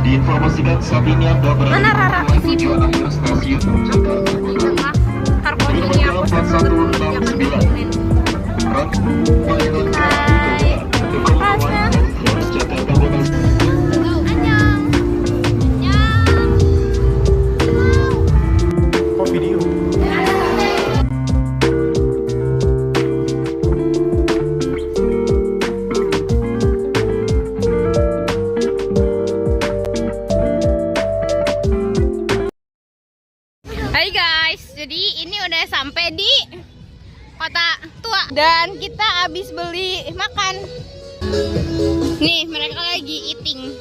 Diinformasikan saat ini Anda Mana Rara? tujuan akhir stasiun Jakarta. Harmoninya aku sama video. Hai guys, jadi ini udah sampai di Kota Tua dan kita habis beli makan. Nih mereka lagi eating.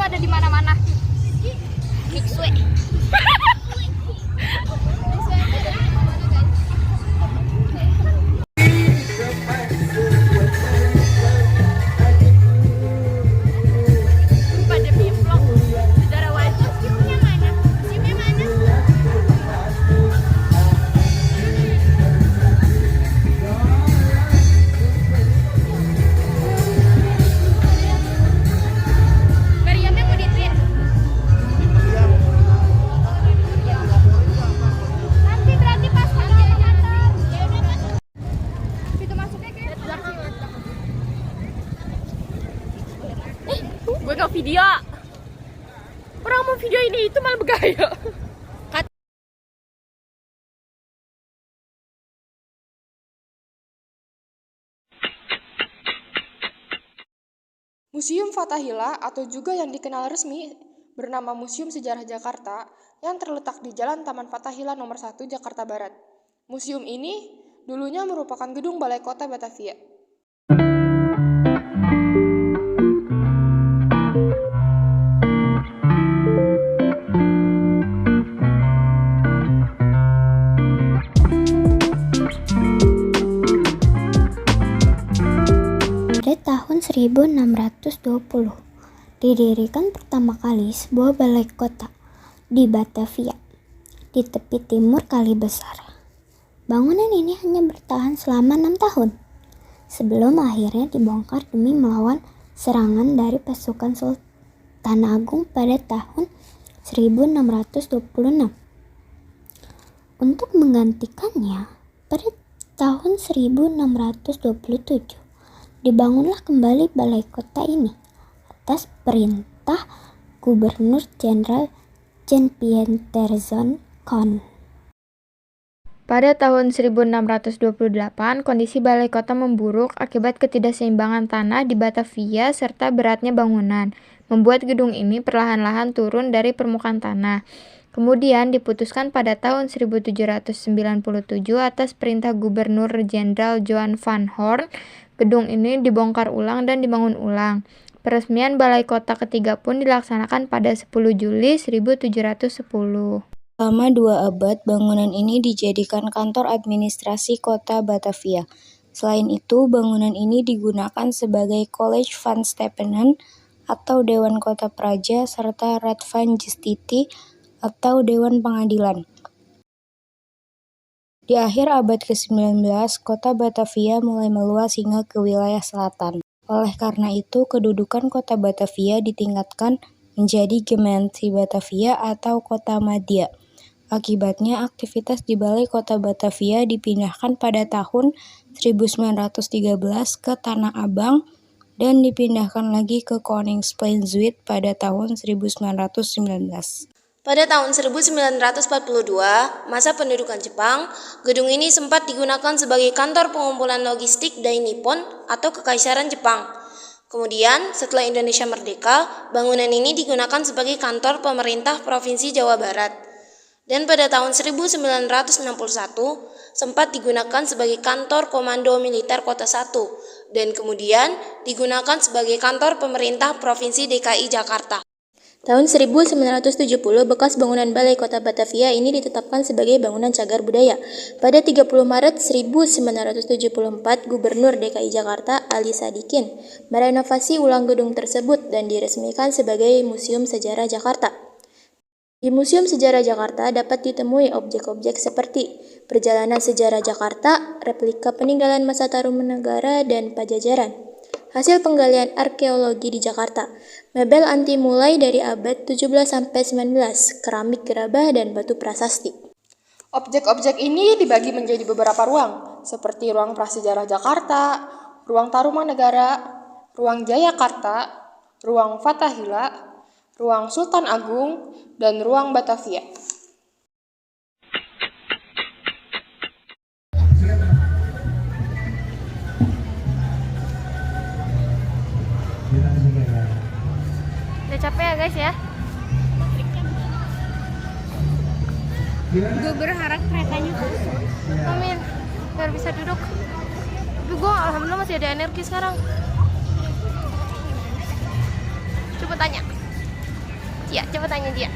Ada di mana-mana. Mixue. Pada vlog sejarah wajib. Museumnya mana? Museumnya mana? Gue gak video. Orang mau video ini itu malah bergaya. Museum Fathahillah atau juga yang dikenal resmi bernama Museum Sejarah Jakarta yang terletak di Jalan Taman Fathahillah nomor 1 Jakarta Barat. Museum ini dulunya merupakan gedung Balai Kota Batavia. Tahun 1620 didirikan pertama kali sebuah balai kota di Batavia di tepi timur Kali Besar. Bangunan ini hanya bertahan selama 6 tahun sebelum akhirnya dibongkar demi melawan serangan dari pasukan Sultan Agung pada tahun 1626. Untuk menggantikannya, pada tahun 1627 dibangunlah kembali balai kota ini atas perintah Gubernur Jenderal Jean Pieterszoon Koen. Pada tahun 1628, kondisi balai kota memburuk akibat ketidakseimbangan tanah di Batavia serta beratnya bangunan, membuat gedung ini perlahan-lahan turun dari permukaan tanah. Kemudian diputuskan pada tahun 1797 atas perintah Gubernur Jenderal Johan van Horn, gedung ini dibongkar ulang dan dibangun ulang. Peresmian balai kota ketiga pun dilaksanakan pada 10 Juli 1710. Selama 2 abad, bangunan ini dijadikan kantor administrasi kota Batavia. Selain itu, bangunan ini digunakan sebagai College van Stepenen atau Dewan Kota Praja serta Raad van Justitie atau Dewan Pengadilan. Di akhir abad ke-19, kota Batavia mulai meluas hingga ke wilayah selatan. Oleh karena itu, kedudukan kota Batavia ditingkatkan menjadi Gemeente Batavia atau kota madya. Akibatnya, aktivitas di Balai Kota Batavia dipindahkan pada tahun 1913 ke Tanah Abang dan dipindahkan lagi ke Koningsplein Zuid pada tahun 1919. Pada tahun 1942, masa pendudukan Jepang, gedung ini sempat digunakan sebagai kantor pengumpulan logistik Dai Nippon atau Kekaisaran Jepang. Kemudian, setelah Indonesia merdeka, bangunan ini digunakan sebagai kantor pemerintah Provinsi Jawa Barat. Dan pada tahun 1961, sempat digunakan sebagai kantor Komando Militer Kota 1, dan kemudian digunakan sebagai kantor pemerintah Provinsi DKI Jakarta. Tahun 1970, bekas bangunan Balai Kota Batavia ini ditetapkan sebagai bangunan cagar budaya. Pada 30 Maret 1974, Gubernur DKI Jakarta Ali Sadikin merenovasi ulang gedung tersebut dan diresmikan sebagai Museum Sejarah Jakarta. Di Museum Sejarah Jakarta dapat ditemui objek-objek seperti perjalanan sejarah Jakarta, replika peninggalan masa Tarumanegara dan Pajajaran, hasil penggalian arkeologi di Jakarta, mebel anti mulai dari abad 17-19, keramik gerabah dan batu prasasti. Objek-objek ini dibagi menjadi beberapa ruang, seperti ruang prasejarah Jakarta, ruang Tarumanegara, ruang Jayakarta, ruang Fathahila, ruang Sultan Agung, dan ruang Batavia. Udah capek ya guys ya. Gue berharap keretanya kosong. Amin, biar bisa duduk. Tapi gue alhamdulillah masih ada energi sekarang. Coba tanya. Cia, coba tanya dia.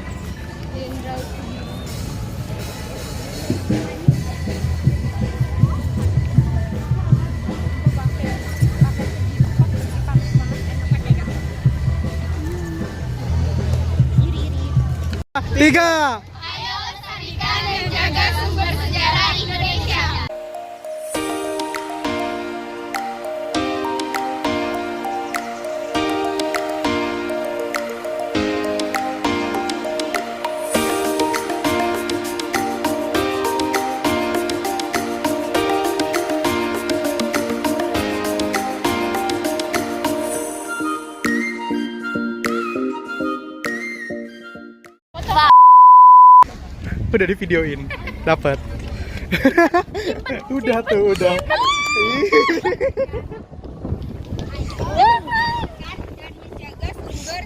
Tiga. Ayo lestarikan dan jaga sumber sejarah Indonesia. Udah di videoin, dapat. Udah tuh, udah.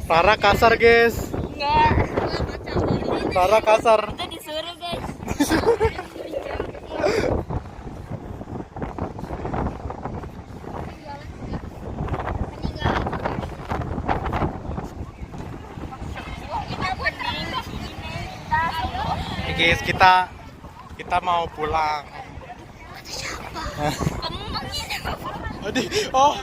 Rara kasar guys. Rara kasar. Kita disuruh guys. Guys, kita mau pulang. Kamu manggil. Oh,